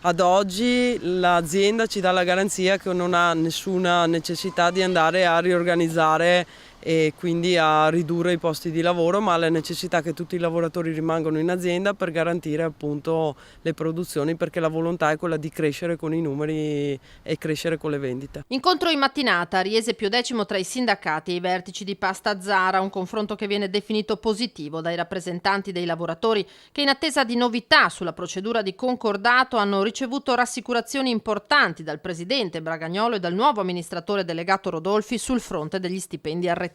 Ad oggi l'azienda ci dà la garanzia che non ha nessuna necessità di andare a riorganizzare e quindi a ridurre i posti di lavoro, ma ha la necessità che tutti i lavoratori rimangano in azienda per garantire appunto le produzioni, perché la volontà è quella di crescere con i numeri e crescere con le vendite. Incontro in mattinata a Riese +10 tra i sindacati e i vertici di Pasta Zara, un confronto che viene definito positivo dai rappresentanti dei lavoratori che in attesa di novità sulla procedura di concordato hanno ricevuto rassicurazioni importanti dal presidente Bragagnolo e dal nuovo amministratore delegato Rodolfi sul fronte degli stipendi arretrati.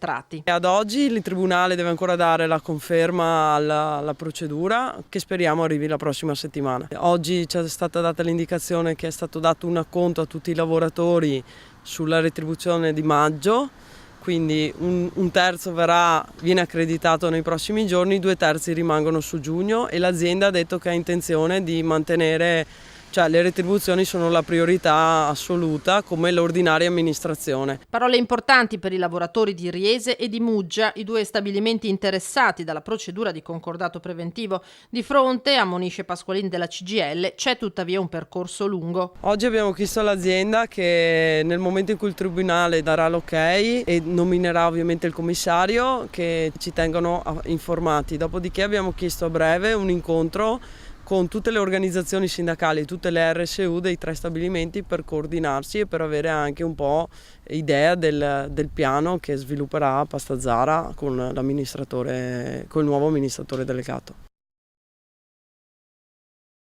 Ad oggi il Tribunale deve ancora dare la conferma alla procedura, che speriamo arrivi la prossima settimana. Oggi ci è stata data l'indicazione che è stato dato un acconto a tutti i lavoratori sulla retribuzione di maggio, quindi un terzo viene accreditato nei prossimi giorni, 2/3 rimangono su giugno, e l'azienda ha detto che ha intenzione di mantenere, cioè le retribuzioni sono la priorità assoluta come l'ordinaria amministrazione. Parole importanti per i lavoratori di Riese e di Muggia, i due stabilimenti interessati dalla procedura di concordato preventivo. Di fronte, ammonisce Pasqualin della CGIL, c'è tuttavia un percorso lungo. Oggi abbiamo chiesto all'azienda che nel momento in cui il Tribunale darà l'ok e nominerà ovviamente il commissario, che ci tengano informati. Dopodiché abbiamo chiesto a breve un incontro con tutte le organizzazioni sindacali, tutte le RSU dei 3 stabilimenti, per coordinarsi e per avere anche un po' idea del piano che svilupperà Pasta Zara con il nuovo amministratore delegato.